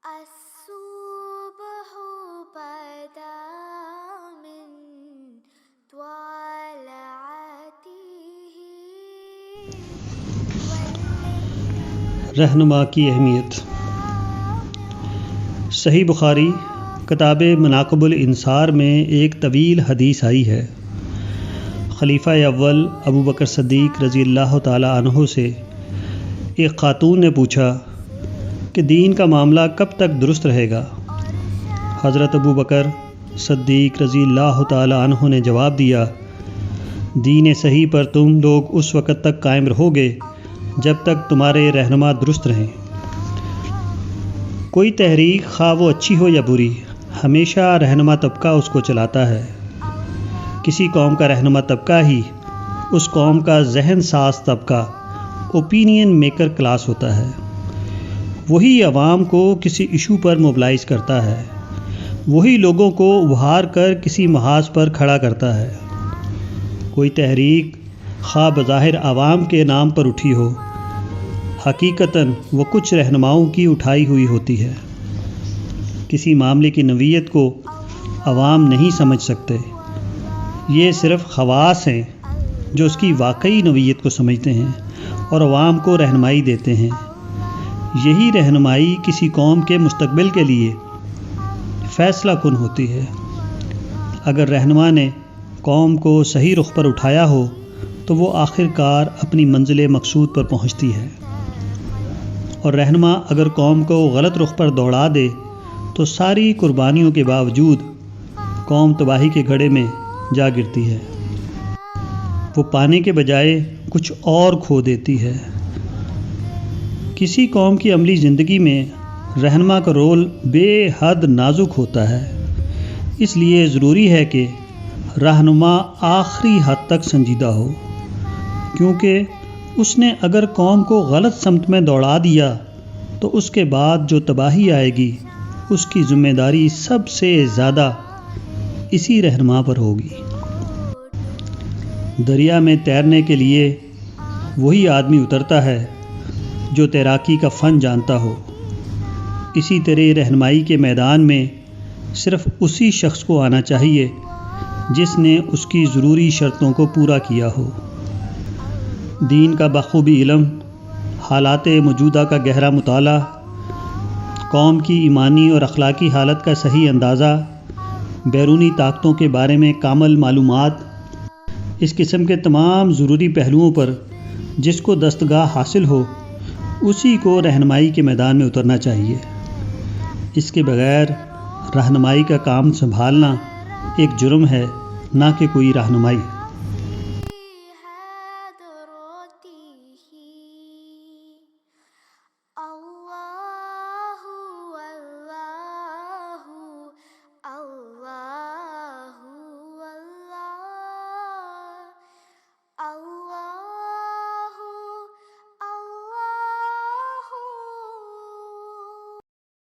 الصبح بدا من طلعته رہنما کی اہمیت۔ صحیح بخاری کتاب مناقب الانصار میں ایک طویل حدیث آئی ہے۔ خلیفہ اول ابو بکر صدیق رضی اللہ تعالی عنہ سے ایک خاتون نے پوچھا کہ دین کا معاملہ کب تک درست رہے گا؟ حضرت ابو بکر صدیق رضی اللہ تعالی عنہ نے جواب دیا، دین صحیح پر تم لوگ اس وقت تک قائم رہو گے جب تک تمہارے رہنما درست رہیں۔ کوئی تحریک خواہ وہ اچھی ہو یا بری، ہمیشہ رہنما طبقہ اس کو چلاتا ہے۔ کسی قوم کا رہنما طبقہ ہی اس قوم کا ذہن ساز طبقہ، اوپینین میکر کلاس ہوتا ہے۔ وہی عوام کو کسی ایشو پر موبلائز کرتا ہے، وہی لوگوں کو ابھار کر کسی محاذ پر کھڑا کرتا ہے۔ کوئی تحریک خواہ بظاہر عوام کے نام پر اٹھی ہو، حقیقتاً وہ کچھ رہنماؤں کی اٹھائی ہوئی ہوتی ہے۔ کسی معاملے کی نوعیت کو عوام نہیں سمجھ سکتے، یہ صرف خواص ہیں جو اس کی واقعی نوعیت کو سمجھتے ہیں اور عوام کو رہنمائی دیتے ہیں۔ یہی رہنمائی کسی قوم کے مستقبل کے لیے فیصلہ کن ہوتی ہے۔ اگر رہنما نے قوم کو صحیح رخ پر اٹھایا ہو تو وہ آخر کار اپنی منزل مقصود پر پہنچتی ہے، اور رہنما اگر قوم کو غلط رخ پر دوڑا دے تو ساری قربانیوں کے باوجود قوم تباہی کے گڑھے میں جا گرتی ہے۔ وہ پانے کے بجائے کچھ اور کھو دیتی ہے۔ کسی قوم کی عملی زندگی میں رہنما کا رول بے حد نازک ہوتا ہے، اس لیے ضروری ہے کہ رہنما آخری حد تک سنجیدہ ہو، کیونکہ اس نے اگر قوم کو غلط سمت میں دوڑا دیا تو اس کے بعد جو تباہی آئے گی اس کی ذمہ داری سب سے زیادہ اسی رہنما پر ہوگی۔ دریا میں تیرنے کے لیے وہی آدمی اترتا ہے جو تیراکی کا فن جانتا ہو۔ اسی طرح رہنمائی کے میدان میں صرف اسی شخص کو آنا چاہیے جس نے اس کی ضروری شرطوں کو پورا کیا ہو۔ دین کا بخوبی علم، حالات موجودہ کا گہرا مطالعہ، قوم کی ایمانی اور اخلاقی حالت کا صحیح اندازہ، بیرونی طاقتوں کے بارے میں کامل معلومات، اس قسم کے تمام ضروری پہلوؤں پر جس کو دستگاہ حاصل ہو اسی کو رہنمائی کے میدان میں اترنا چاہیے۔ اس کے بغیر رہنمائی کا کام سنبھالنا ایک جرم ہے، نہ کہ کوئی رہنمائی۔